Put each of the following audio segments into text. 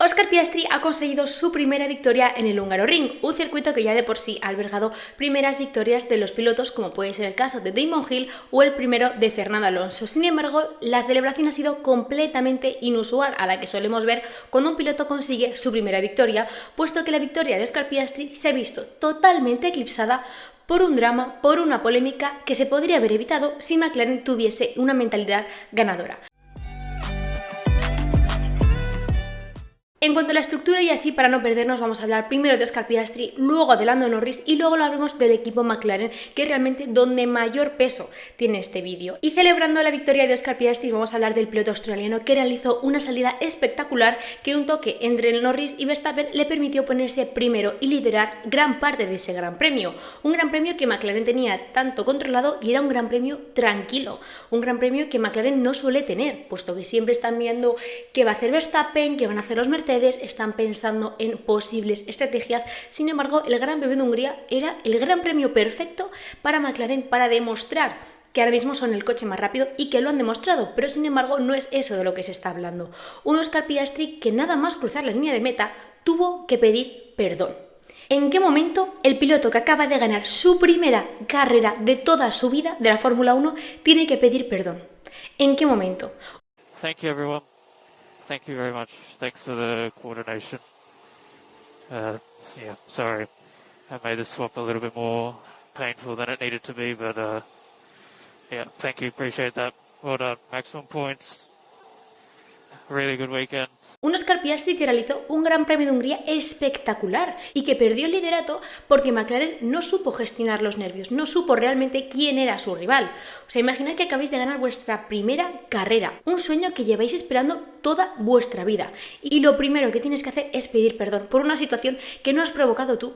Oscar Piastri ha conseguido su primera victoria en el Hungaroring, un circuito que ya de por sí ha albergado primeras victorias de los pilotos, como puede ser el caso de Damon Hill o el primero de Fernando Alonso. Sin embargo, la celebración ha sido completamente inusual a la que solemos ver cuando un piloto consigue su primera victoria, puesto que la victoria de Oscar Piastri se ha visto totalmente eclipsada por un drama, por una polémica que se podría haber evitado si McLaren tuviese una mentalidad ganadora. En cuanto a la estructura y así, para no perdernos, vamos a hablar primero de Oscar Piastri, luego de Lando Norris y luego lo hablaremos del equipo McLaren, que es realmente donde mayor peso tiene este vídeo. Y celebrando la victoria de Oscar Piastri, vamos a hablar del piloto australiano que realizó una salida espectacular, que un toque entre Norris y Verstappen le permitió ponerse primero y liderar gran parte de ese gran premio. Un gran premio que McLaren tenía tanto controlado y era un gran premio tranquilo, un gran premio que McLaren no suele tener, puesto que siempre están viendo qué va a hacer Verstappen, qué van a hacer los Mercedes, están pensando en posibles estrategias. Sin embargo, el Gran Premio de Hungría era el gran premio perfecto para McLaren para demostrar que ahora mismo son el coche más rápido y que lo han demostrado, pero sin embargo no es eso de lo que se está hablando. Un Oscar Piastri que nada más cruzar la línea de meta tuvo que pedir perdón. ¿En qué momento el piloto que acaba de ganar su primera carrera de toda su vida de la Fórmula 1 tiene que pedir perdón? ¿En qué momento? Thank you, everyone. Thank you very much. Thanks for the coordination. Yeah, sorry. I made the swap a little bit more painful than it needed to be, but yeah, thank you. Appreciate that. Well done. Maximum points. Really good weekend. Un Oscar Piastri que realizó un Gran Premio de Hungría espectacular y que perdió el liderato porque McLaren no supo gestionar los nervios, no supo realmente quién era su rival. O sea, imaginad que acabáis de ganar vuestra primera carrera, un sueño que lleváis esperando toda vuestra vida. Y lo primero que tienes que hacer es pedir perdón por una situación que no has provocado tú,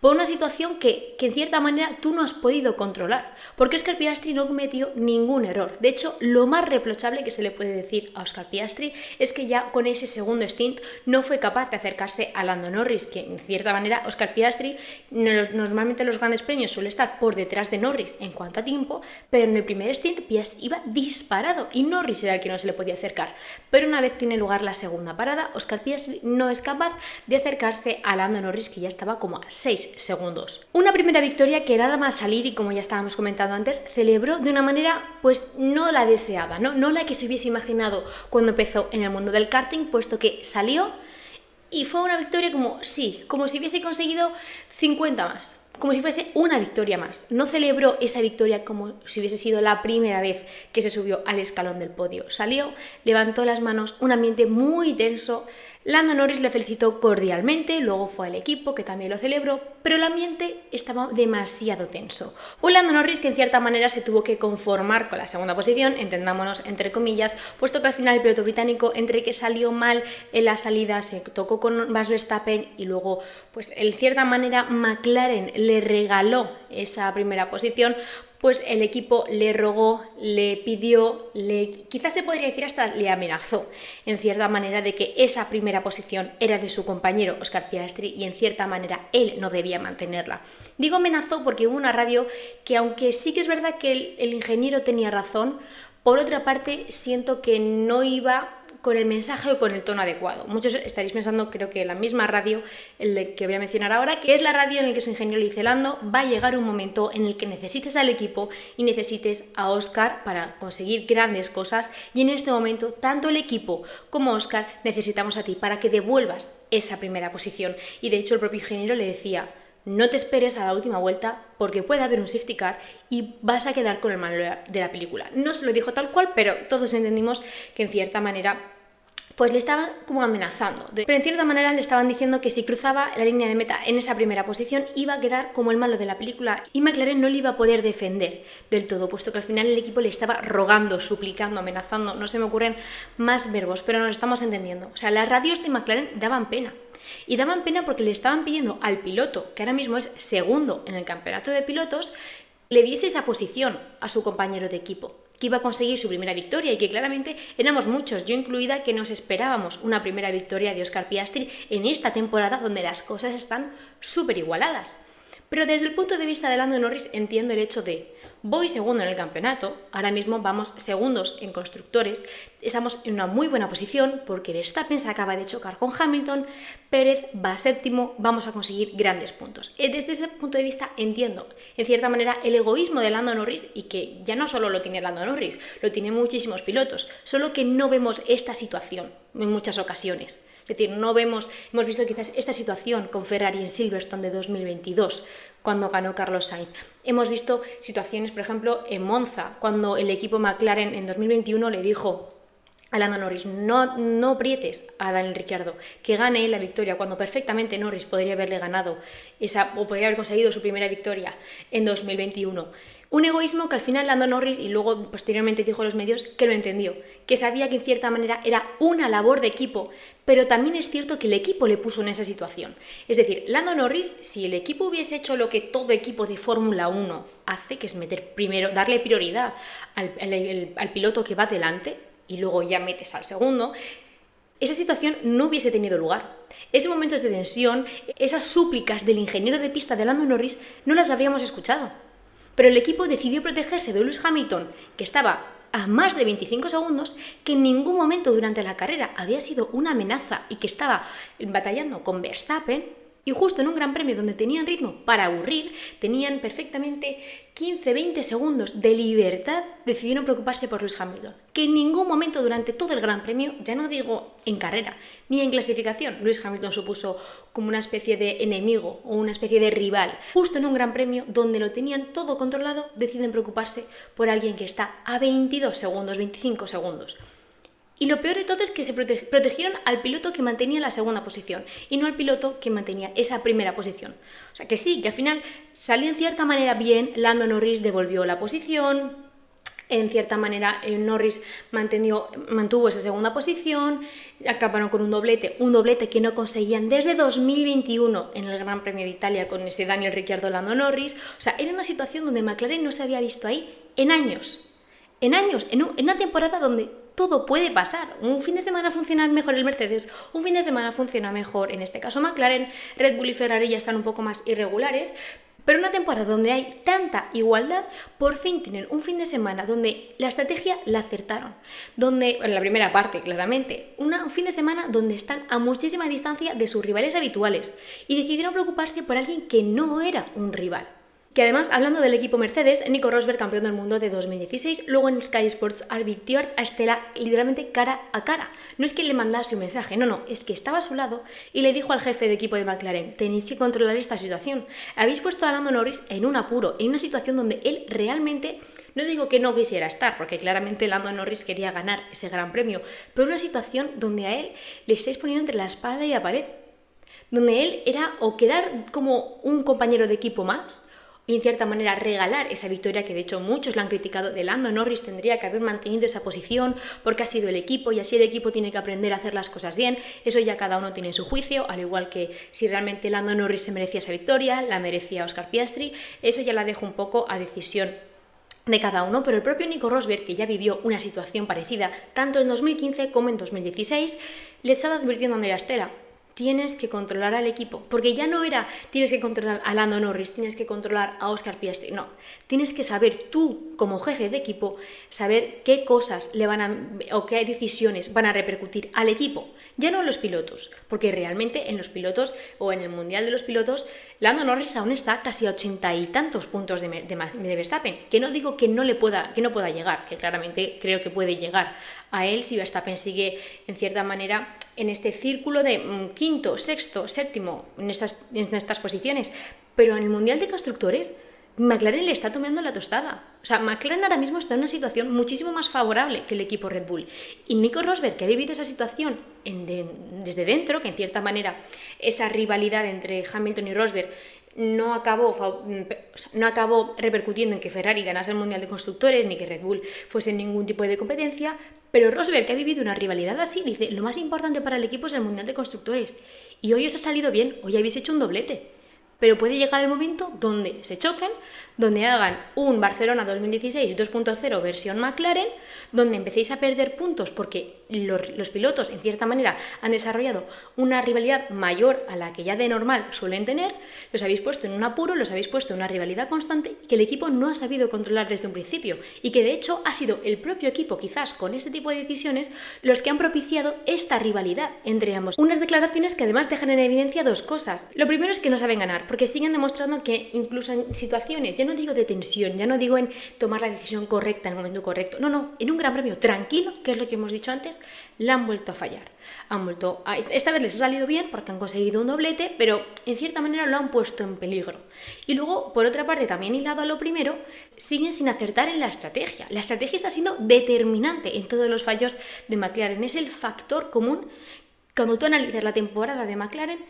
por una situación que en cierta manera tú no has podido controlar, porque Oscar Piastri no cometió ningún error. De hecho, lo más reprochable que se le puede decir a Oscar Piastri es que ya con ese segundo stint no fue capaz de acercarse a Lando Norris, que en cierta manera Oscar Piastri normalmente en los grandes premios suele estar por detrás de Norris en cuanto a tiempo, pero en el primer stint Piastri iba disparado y Norris era el que no se le podía acercar. Pero una vez tiene lugar la segunda parada, Oscar Piastri no es capaz de acercarse a Lando Norris, que ya estaba como a 6 segundos. Una primera victoria que nada más salir, y como ya estábamos comentando antes, celebró de una manera pues no la deseada, no la que se hubiese imaginado cuando empezó en el mundo del karting, puesto que salió y fue una victoria como si hubiese conseguido 50 más, como si fuese una victoria más. No celebró esa victoria como si hubiese sido la primera vez que se subió al escalón del podio. Salió, levantó las manos, un ambiente muy tenso. Lando Norris le felicitó cordialmente, luego fue al equipo que también lo celebró, pero el ambiente estaba demasiado tenso. Un Lando Norris que en cierta manera se tuvo que conformar con la segunda posición, entendámonos entre comillas, puesto que al final el piloto británico, entre que salió mal en la salida, se tocó con Max Verstappen y luego pues en cierta manera McLaren le regaló esa primera posición, pues el equipo le rogó, le pidió, quizás se podría decir hasta le amenazó, en cierta manera, de que esa primera posición era de su compañero Oscar Piastri y en cierta manera él no debía mantenerla. Digo amenazó porque hubo una radio que, aunque sí que es verdad que el ingeniero tenía razón, por otra parte siento que no iba con el mensaje o con el tono adecuado. Muchos estaréis pensando, creo que la misma radio que voy a mencionar ahora, que es la radio en la que su ingeniero le dice: Lando, va a llegar un momento en el que necesites al equipo y necesites a Oscar para conseguir grandes cosas, y en este momento tanto el equipo como Oscar necesitamos a ti para que devuelvas esa primera posición. Y de hecho el propio ingeniero le decía: no te esperes a la última vuelta porque puede haber un safety car y vas a quedar con el malo de la película. No se lo dijo tal cual, pero todos entendimos que en cierta manera pues le estaban como amenazando. Pero en cierta manera le estaban diciendo que si cruzaba la línea de meta en esa primera posición iba a quedar como el malo de la película y McLaren no le iba a poder defender del todo, puesto que al final el equipo le estaba rogando, suplicando, amenazando. No se me ocurren más verbos, pero nos estamos entendiendo. O sea, las radios de McLaren daban pena. Y daban pena porque le estaban pidiendo al piloto, que ahora mismo es segundo en el campeonato de pilotos, le diese esa posición a su compañero de equipo, que iba a conseguir su primera victoria y que claramente éramos muchos, yo incluida, que nos esperábamos una primera victoria de Oscar Piastri en esta temporada donde las cosas están súper igualadas. Pero desde el punto de vista de Lando Norris entiendo el hecho de: voy segundo en el campeonato, ahora mismo vamos segundos en constructores, estamos en una muy buena posición porque Verstappen se acaba de chocar con Hamilton, Pérez va séptimo, vamos a conseguir grandes puntos. Desde ese punto de vista entiendo, en cierta manera, el egoísmo de Lando Norris, y que ya no solo lo tiene Lando Norris, lo tienen muchísimos pilotos, solo que no vemos esta situación en muchas ocasiones. Es decir, hemos visto quizás esta situación con Ferrari en Silverstone de 2022, cuando ganó Carlos Sainz. Hemos visto situaciones, por ejemplo, en Monza, cuando el equipo McLaren en 2021 le dijo a Lando Norris, no aprietes a Daniel Ricciardo, que gane la victoria, cuando perfectamente Norris podría haberle ganado o podría haber conseguido su primera victoria en 2021. Un egoísmo que al final Lando Norris, y luego posteriormente dijo a los medios, que lo entendió, que sabía que en cierta manera era una labor de equipo, pero también es cierto que el equipo le puso en esa situación. Es decir, Lando Norris, si el equipo hubiese hecho lo que todo equipo de Fórmula 1 hace, que es meter primero, darle prioridad al piloto que va delante, y luego ya metes al segundo, esa situación no hubiese tenido lugar. Esos momentos de tensión, esas súplicas del ingeniero de pista de Lando Norris, no las habríamos escuchado. Pero el equipo decidió protegerse de Lewis Hamilton, que estaba a más de 25 segundos, que en ningún momento durante la carrera había sido una amenaza y que estaba batallando con Verstappen. Y justo en un gran premio donde tenían ritmo para aburrir, tenían perfectamente 15-20 segundos de libertad, decidieron preocuparse por Lewis Hamilton, que en ningún momento durante todo el gran premio, ya no digo en carrera, ni en clasificación, Lewis Hamilton supuso como una especie de enemigo o una especie de rival. Justo en un gran premio donde lo tenían todo controlado, deciden preocuparse por alguien que está a 22 segundos, 25 segundos. Y lo peor de todo es que se protegieron al piloto que mantenía la segunda posición y no al piloto que mantenía esa primera posición. O sea que sí, que al final salió en cierta manera bien, Lando Norris devolvió la posición, en cierta manera Norris mantuvo esa segunda posición, acabaron con un doblete que no conseguían desde 2021 en el Gran Premio de Italia con ese Daniel Ricciardo Lando Norris. O sea, era una situación donde McLaren no se había visto ahí en años. En una temporada donde todo puede pasar. Un fin de semana funciona mejor el Mercedes, un fin de semana funciona mejor, en este caso McLaren, Red Bull y Ferrari ya están un poco más irregulares, pero una temporada donde hay tanta igualdad, por fin tienen un fin de semana donde la estrategia la acertaron, donde, en la primera parte claramente, un fin de semana donde están a muchísima distancia de sus rivales habituales y decidieron preocuparse por alguien que no era un rival. Que además, hablando del equipo Mercedes, Nico Rosberg, campeón del mundo de 2016, luego en Sky Sports advirtió a Estela literalmente cara a cara. No es que le mandase un mensaje, no, es que estaba a su lado y le dijo al jefe de equipo de McLaren, tenéis que controlar esta situación. Habéis puesto a Lando Norris en un apuro, en una situación donde él realmente, no digo que no quisiera estar, porque claramente Lando Norris quería ganar ese gran premio, pero una situación donde a él le estáis poniendo entre la espada y la pared, donde él era o quedar como un compañero de equipo más, y en cierta manera regalar esa victoria que de hecho muchos la han criticado de Lando Norris, tendría que haber mantenido esa posición porque ha sido el equipo y así el equipo tiene que aprender a hacer las cosas bien, eso ya cada uno tiene su juicio, al igual que si realmente Lando Norris se merecía esa victoria, la merecía Oscar Piastri, eso ya la dejo un poco a decisión de cada uno, pero el propio Nico Rosberg, que ya vivió una situación parecida tanto en 2015 como en 2016, le estaba advirtiendo a Andrea Stella, tienes que controlar al equipo, porque ya no era tienes que controlar a Lando Norris, tienes que controlar a Oscar Piastri, no, tienes que saber tú como jefe de equipo, saber qué cosas o qué decisiones van a repercutir al equipo, ya no en los pilotos, porque realmente en los pilotos o en el Mundial de los Pilotos, Lando Norris aún está casi a 80 y tantos puntos de Verstappen, que no digo que no pueda llegar, que claramente creo que puede llegar a él si Verstappen sigue en cierta manera en este círculo de quinto, sexto, séptimo, en estas posiciones. Pero en el Mundial de Constructores, McLaren le está tomando la tostada. O sea, McLaren ahora mismo está en una situación muchísimo más favorable que el equipo Red Bull. Y Nico Rosberg, que ha vivido esa situación desde dentro, que en cierta manera esa rivalidad entre Hamilton y Rosberg no acabó repercutiendo en que Ferrari ganase el Mundial de Constructores ni que Red Bull fuese en ningún tipo de competencia, pero Rosberg, que ha vivido una rivalidad así, dice, lo más importante para el equipo es el Mundial de Constructores y hoy os ha salido bien, hoy habéis hecho un doblete, pero puede llegar el momento donde se choquen, donde hagan un Barcelona 2016 2.0 versión McLaren, donde empecéis a perder puntos porque los pilotos, en cierta manera, han desarrollado una rivalidad mayor a la que ya de normal suelen tener, los habéis puesto en un apuro, los habéis puesto en una rivalidad constante que el equipo no ha sabido controlar desde un principio y que de hecho ha sido el propio equipo, quizás con este tipo de decisiones, los que han propiciado esta rivalidad entre ambos. Unas declaraciones que además dejan en evidencia dos cosas. Lo primero es que no saben ganar, porque siguen demostrando que incluso en situaciones, ya no digo de tensión, ya no digo en tomar la decisión correcta en el momento correcto, no, en un gran premio tranquilo, que es lo que hemos dicho antes, la han vuelto a fallar. Esta vez les ha salido bien porque han conseguido un doblete, pero en cierta manera lo han puesto en peligro. Y luego, por otra parte, también hilado a lo primero, siguen sin acertar en la estrategia. La estrategia está siendo determinante en todos los fallos de McLaren. Es el factor común. Cuando tú analizas la temporada de McLaren,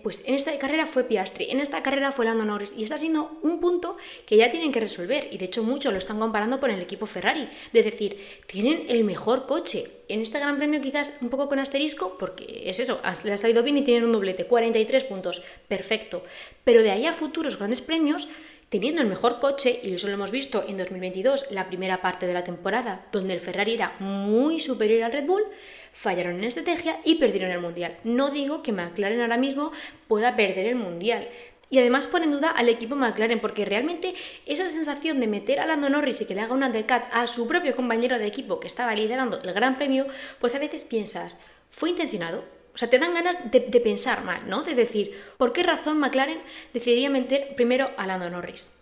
pues en esta carrera fue Piastri, en esta carrera fue Lando Norris, y está siendo un punto que ya tienen que resolver, y de hecho muchos lo están comparando con el equipo Ferrari, de decir, tienen el mejor coche. En este Gran Premio quizás un poco con asterisco, porque es eso, le ha salido bien y tienen un doblete, 43 puntos, perfecto, pero de ahí a futuros grandes premios, teniendo el mejor coche, y eso lo hemos visto en 2022, la primera parte de la temporada, donde el Ferrari era muy superior al Red Bull, fallaron en estrategia y perdieron el Mundial. No digo que McLaren ahora mismo pueda perder el Mundial. Y además pone en duda al equipo McLaren, porque realmente esa sensación de meter a Lando Norris y que le haga un undercut a su propio compañero de equipo que estaba liderando el Gran Premio, pues a veces piensas, ¿fue intencionado? O sea, te dan ganas de pensar mal, ¿no? De decir, ¿por qué razón McLaren decidiría meter primero a Lando Norris?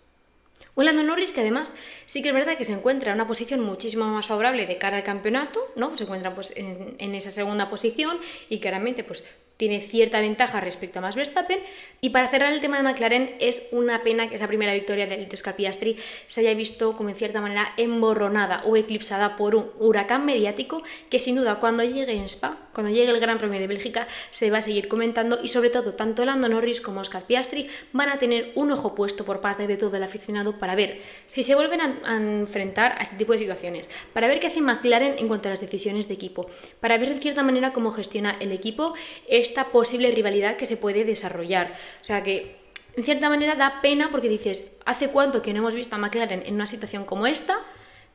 Un Lando Norris que además sí que es verdad que se encuentra en una posición muchísimo más favorable de cara al campeonato, ¿no? Se encuentra pues en esa segunda posición y claramente pues tiene cierta ventaja respecto a Max Verstappen. Y para cerrar el tema de McLaren, es una pena que esa primera victoria de Oscar Piastri se haya visto como en cierta manera emborronada o eclipsada por un huracán mediático que sin duda cuando llegue en Spa, cuando llegue el Gran Premio de Bélgica, se va a seguir comentando, y sobre todo tanto Lando Norris como Oscar Piastri van a tener un ojo puesto por parte de todo el aficionado para ver si se vuelven a enfrentar a este tipo de situaciones, para ver qué hace McLaren en cuanto a las decisiones de equipo, para ver en cierta manera cómo gestiona el equipo esta posible rivalidad que se puede desarrollar. O sea que en cierta manera da pena porque dices, ¿hace cuánto que no hemos visto a McLaren en una situación como esta?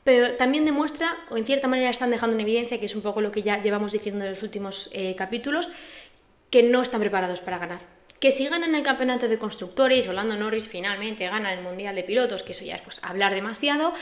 Pero también demuestra, o en cierta manera están dejando en evidencia, que es un poco lo que ya llevamos diciendo en los últimos capítulos, que no están preparados para ganar. Que si ganan el campeonato de constructores, o Lando Norris finalmente gana el Mundial de Pilotos, que eso ya es pues hablar demasiado,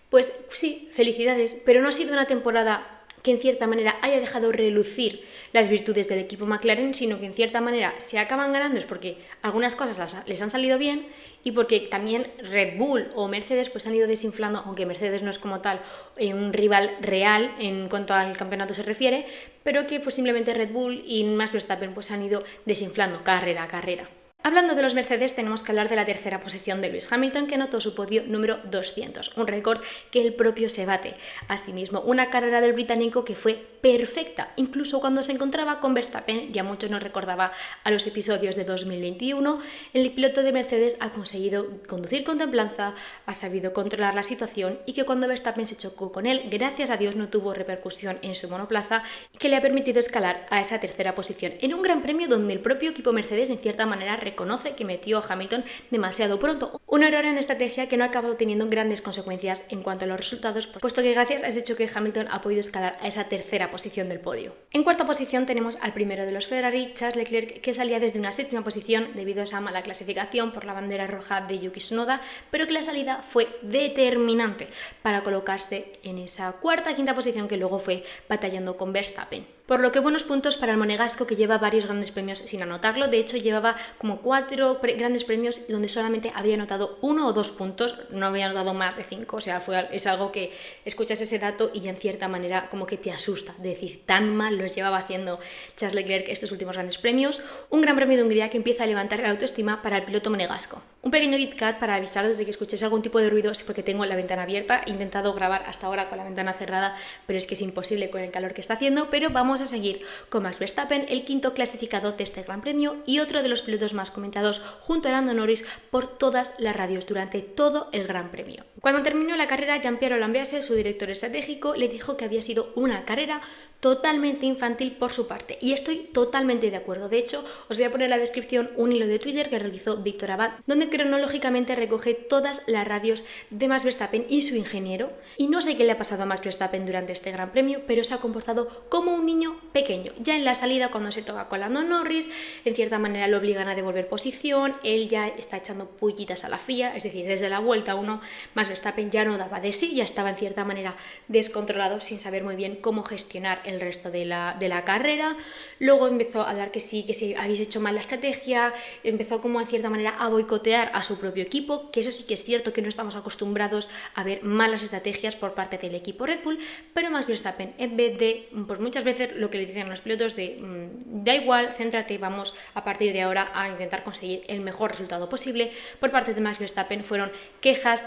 pues sí, felicidades, pero no ha sido una temporada que en cierta manera haya dejado relucir las virtudes del equipo McLaren, sino que en cierta manera se acaban ganando es porque algunas cosas les han salido bien y porque también Red Bull o Mercedes pues han ido desinflando, aunque Mercedes no es como tal un rival real en cuanto al campeonato se refiere, pero que pues simplemente Red Bull y Max Verstappen pues han ido desinflando carrera a carrera. Hablando de los Mercedes, tenemos que hablar de la tercera posición de Lewis Hamilton, que anotó su podio número 200, un récord que el propio se bate. Asimismo, una carrera del británico que fue perfecta, incluso cuando se encontraba con Verstappen, ya muchos nos recordaba a los episodios de 2021, el piloto de Mercedes ha conseguido conducir con templanza, ha sabido controlar la situación y que cuando Verstappen se chocó con él, gracias a Dios no tuvo repercusión en su monoplaza, que le ha permitido escalar a esa tercera posición, en un gran premio donde el propio equipo Mercedes en cierta manera reconoce que metió a Hamilton demasiado pronto. Un error en estrategia que no ha acabado teniendo grandes consecuencias en cuanto a los resultados, puesto que gracias a ese choque Hamilton ha podido escalar a esa tercera posición del podio. En cuarta posición tenemos al primero de los Ferrari, Charles Leclerc, que salía desde una séptima posición debido a esa mala clasificación por la bandera roja de Yuki Tsunoda, pero que la salida fue determinante para colocarse en esa cuarta, quinta posición que luego fue batallando con Verstappen. Por lo que buenos puntos para el monegasco, que lleva varios grandes premios sin anotarlo. De hecho, llevaba como 4 grandes premios donde solamente había anotado 1 o 2 puntos, no había anotado más de 5. O sea, es algo que escuchas ese dato y ya en cierta manera como que te asusta de decir, tan mal los llevaba haciendo Charles Leclerc estos últimos grandes premios. Un Gran Premio de Hungría que empieza a levantar la autoestima para el piloto monegasco. Un pequeño KitKat para avisaros de que escuchéis algún tipo de ruido, es porque tengo la ventana abierta. He intentado grabar hasta ahora con la ventana cerrada, pero es que es imposible con el calor que está haciendo. Pero vamos vamos a seguir con Max Verstappen, el quinto clasificado de este Gran Premio y otro de los pilotos más comentados junto a Lando Norris por todas las radios durante todo el Gran Premio. Cuando terminó la carrera, Gianpiero Lambiase, su director estratégico, le dijo que había sido una carrera totalmente infantil por su parte, y estoy totalmente de acuerdo. De hecho, os voy a poner en la descripción un hilo de Twitter que realizó Víctor Abad, donde cronológicamente recoge todas las radios de Max Verstappen y su ingeniero, y no sé qué le ha pasado a Max Verstappen durante este Gran Premio, pero se ha comportado como un niño pequeño. Ya en la salida, cuando se toca con Lando Norris, en cierta manera lo obligan a devolver posición, él ya está echando pullitas a la FIA, es decir, desde la vuelta 1, Max Verstappen ya no daba de sí, ya estaba en cierta manera descontrolado, sin saber muy bien cómo gestionar el resto de la carrera. Luego empezó a dar que sí habéis hecho mal la estrategia, empezó como en cierta manera a boicotear a su propio equipo, que eso sí que es cierto que no estamos acostumbrados a ver malas estrategias por parte del equipo Red Bull, pero Max Verstappen, en vez de, pues muchas veces lo que le dicen los pilotos de da igual, céntrate, vamos a partir de ahora a intentar conseguir el mejor resultado posible, por parte de Max Verstappen fueron quejas,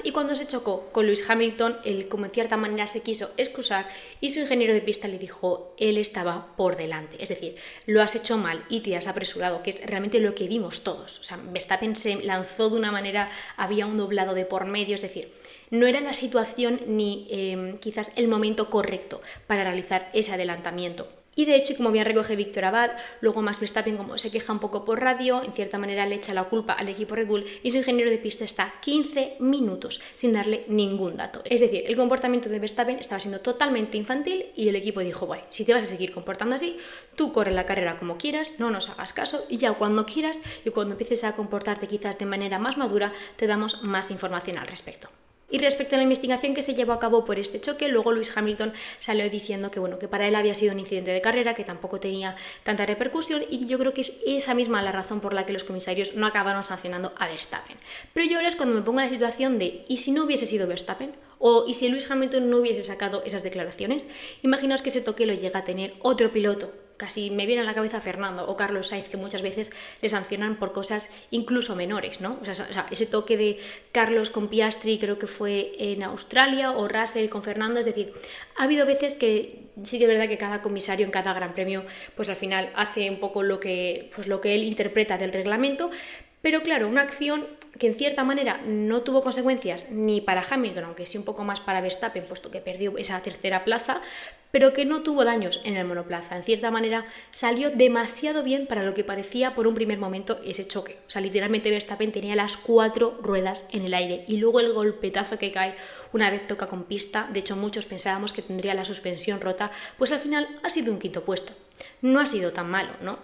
y cuando se chocó con Lewis Hamilton, él como en cierta manera se quiso excusar y su ingeniero de pista le dijo, él estaba por delante, es decir, lo has hecho mal y te has apresurado, que es realmente lo que vimos todos. O sea, Verstappen se lanzó de una manera, había un doblado de por medio, es decir, no era la situación ni quizás el momento correcto para realizar ese adelantamiento. Y de hecho, como bien recoge Víctor Abad, luego Max Verstappen como se queja un poco por radio, en cierta manera le echa la culpa al equipo Red Bull y su ingeniero de pista está 15 minutos sin darle ningún dato. Es decir, el comportamiento de Verstappen estaba siendo totalmente infantil y el equipo dijo, bueno, si te vas a seguir comportando así, tú corre la carrera como quieras, no nos hagas caso y ya cuando quieras y cuando empieces a comportarte quizás de manera más madura, te damos más información al respecto. Y respecto a la investigación que se llevó a cabo por este choque, luego Lewis Hamilton salió diciendo que, bueno, que para él había sido un incidente de carrera, que tampoco tenía tanta repercusión, y yo creo que es esa misma la razón por la que los comisarios no acabaron sancionando a Verstappen. Pero yo ahora es cuando me pongo en la situación de, ¿y si no hubiese sido Verstappen? O ¿y si Lewis Hamilton no hubiese sacado esas declaraciones? Imaginaos que ese toque lo llega a tener otro piloto. Casi me viene a la cabeza Fernando o Carlos Sainz, que muchas veces le sancionan por cosas incluso menores, ¿no? O sea, ese toque de Carlos con Piastri creo que fue en Australia, o Russell con Fernando, es decir, ha habido veces que sí que es verdad que cada comisario en cada gran premio pues al final hace un poco lo que él interpreta del reglamento, pero claro, una acción que en cierta manera no tuvo consecuencias ni para Hamilton, aunque sí un poco más para Verstappen, puesto que perdió esa tercera plaza, pero que no tuvo daños en el monoplaza. En cierta manera salió demasiado bien para lo que parecía por un primer momento ese choque. O sea, literalmente Verstappen tenía las 4 ruedas en el aire y luego el golpetazo que cae una vez toca con pista. De hecho, muchos pensábamos que tendría la suspensión rota, pues al final ha sido un quinto puesto. No ha sido tan malo, ¿no?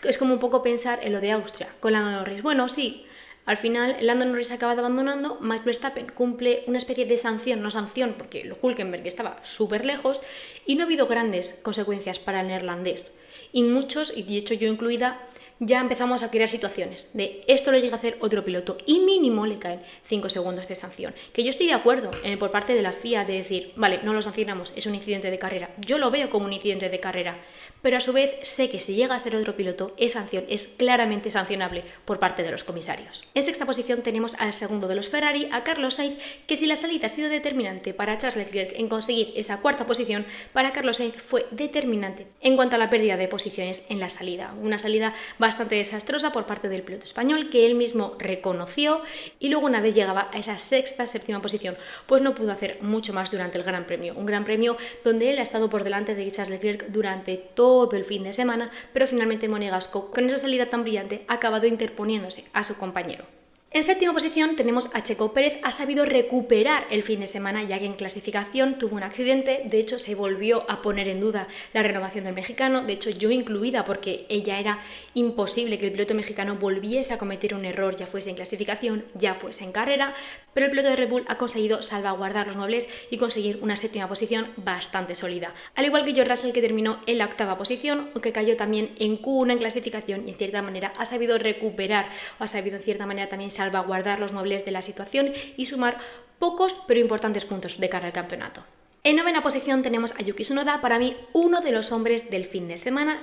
Es como un poco pensar en lo de Austria con Lando Norris. Bueno, sí, al final Lando Norris acaba abandonando, Max Verstappen cumple una especie de sanción, no sanción, porque el Hülkenberg estaba súper lejos y no ha habido grandes consecuencias para el neerlandés. Y muchos, y de hecho yo incluida, ya empezamos a crear situaciones de esto lo llega a hacer otro piloto y mínimo le caen 5 segundos de sanción. Que yo estoy de acuerdo por parte de la FIA de decir, vale, no lo sancionamos, es un incidente de carrera. Yo lo veo como un incidente de carrera, pero a su vez sé que si llega a ser otro piloto, esa sanción es claramente sancionable por parte de los comisarios. En sexta posición tenemos al segundo de los Ferrari, a Carlos Sainz, que si la salida ha sido determinante para Charles Leclerc en conseguir esa cuarta posición, para Carlos Sainz fue determinante en cuanto a la pérdida de posiciones en la salida. Una salida bastante desastrosa por parte del piloto español, que él mismo reconoció, y luego una vez llegaba a esa sexta, séptima posición, pues no pudo hacer mucho más durante el Gran Premio. Un Gran Premio donde él ha estado por delante de Charles Leclerc durante todo el fin de semana, pero finalmente el monegasco, con esa salida tan brillante, ha acabado interponiéndose a su compañero. En séptima posición tenemos a Checo Pérez, ha sabido recuperar el fin de semana ya que en clasificación tuvo un accidente, de hecho se volvió a poner en duda la renovación del mexicano, de hecho yo incluida porque ella era imposible que el piloto mexicano volviese a cometer un error, ya fuese en clasificación, ya fuese en carrera, pero el piloto de Red Bull ha conseguido salvaguardar los muebles y conseguir una séptima posición bastante sólida, al igual que George Russell, que terminó en la octava posición, aunque cayó también en Q1 en clasificación y en cierta manera ha sabido recuperar, o ha sabido en cierta manera también salvaguardar los muebles de la situación y sumar pocos pero importantes puntos de cara al campeonato. En novena posición tenemos a Yuki Tsunoda, para mí uno de los hombres del fin de semana.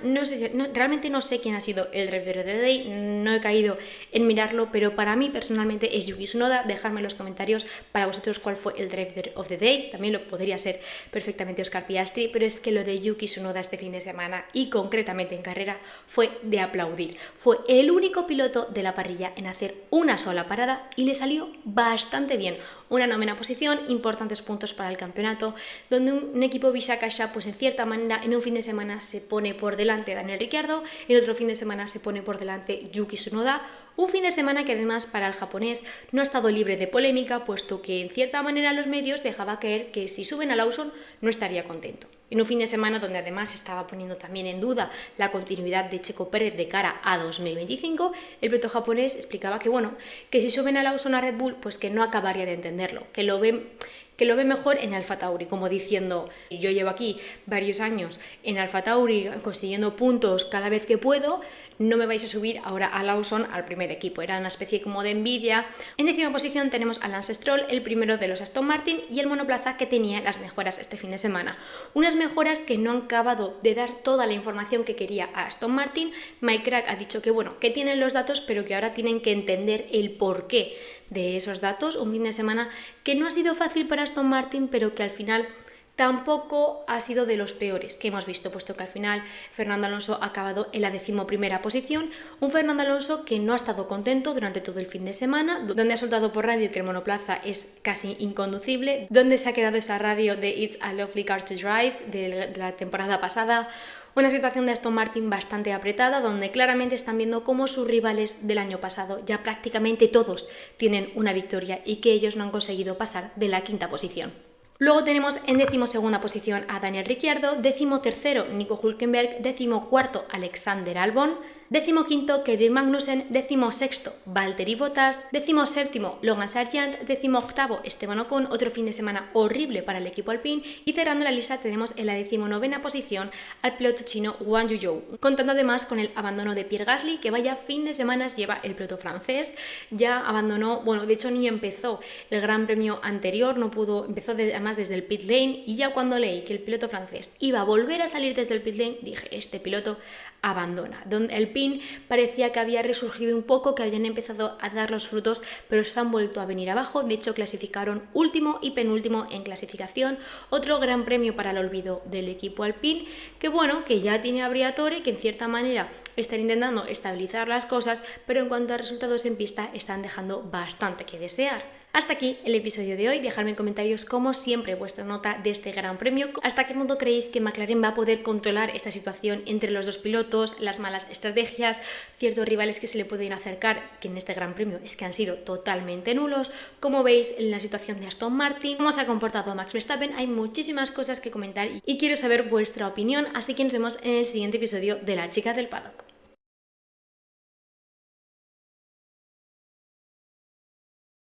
Realmente no sé quién ha sido el Driver of the Day, no he caído en mirarlo, pero para mí personalmente es Yuki Tsunoda. Dejadme en los comentarios para vosotros cuál fue el Driver of the Day, también lo podría ser perfectamente Oscar Piastri, pero es que lo de Yuki Tsunoda este fin de semana y concretamente en carrera fue de aplaudir. Fue el único piloto de la parrilla en hacer una sola parada y le salió bastante bien. Una novena posición, importantes puntos para el campeonato, donde un equipo Bisakasha, pues en cierta manera, en un fin de semana se pone por delante Daniel Ricciardo, en otro fin de semana se pone por delante Yuki Tsunoda. Un fin de semana que además para el japonés no ha estado libre de polémica, puesto que en cierta manera los medios dejaba caer que si suben a Lawson no estaría contento. En un fin de semana donde además se estaba poniendo también en duda la continuidad de Checo Pérez de cara a 2025, el piloto japonés explicaba que si suben a Lawson a Red Bull, pues que no acabaría de entenderlo, que lo ve mejor en Alfa Tauri, como diciendo, yo llevo aquí varios años en Alfa Tauri consiguiendo puntos cada vez que puedo, no me vais a subir ahora a Lawson al primer equipo. Era una especie como de envidia. En décima posición tenemos a Lance Stroll, el primero de los Aston Martin, y el monoplaza que tenía las mejoras este fin de semana. Unas mejoras que no han acabado de dar toda la información que quería a Aston Martin. Mike Crack ha dicho que tienen los datos, pero que ahora tienen que entender el porqué de esos datos. Un fin de semana que no ha sido fácil para Aston Martin, pero que al final tampoco ha sido de los peores que hemos visto, puesto que al final Fernando Alonso ha acabado en la 11ª posición. Un Fernando Alonso que no ha estado contento durante todo el fin de semana, donde ha soltado por radio que el monoplaza es casi inconducible, donde se ha quedado esa radio de It's a Lovely Car to Drive de la temporada pasada. Una situación de Aston Martin bastante apretada, donde claramente están viendo cómo sus rivales del año pasado ya prácticamente todos tienen una victoria y que ellos no han conseguido pasar de la 5ª posición. Luego tenemos en 12ª posición a Daniel Ricciardo, 13º Nico Hülkenberg, 14º Alexander Albon, 15º Kevin Magnussen, 16º Valtteri Bottas, 17º Logan Sargent, 18º Esteban Ocon, otro fin de semana horrible para el equipo Alpine, y cerrando la lista tenemos en la 19ª posición al piloto chino Guan Yu Zhou, contando además con el abandono de Pierre Gasly, que vaya fin de semana lleva el piloto francés. Ya abandonó, de hecho ni empezó el Gran Premio anterior, empezó además desde el pit lane, y ya cuando leí que el piloto francés iba a volver a salir desde el pit lane, dije, este piloto abandona. Donde el PIN parecía que había resurgido un poco, que habían empezado a dar los frutos, pero se han vuelto a venir abajo. De hecho, clasificaron último y penúltimo en clasificación. Otro gran premio para el olvido del equipo Alpine, que ya tiene a Briatore, que en cierta manera están intentando estabilizar las cosas, pero en cuanto a resultados en pista están dejando bastante que desear. Hasta aquí el episodio de hoy. Dejadme en comentarios, como siempre, vuestra nota de este gran premio. ¿Hasta qué punto creéis que McLaren va a poder controlar esta situación entre los dos pilotos, las malas estrategias, ciertos rivales que se le pueden acercar, que en este gran premio es que han sido totalmente nulos? Como veis, en la situación de Aston Martin, cómo se ha comportado Max Verstappen, hay muchísimas cosas que comentar y quiero saber vuestra opinión, así que nos vemos en el siguiente episodio de La Chica del Paddock.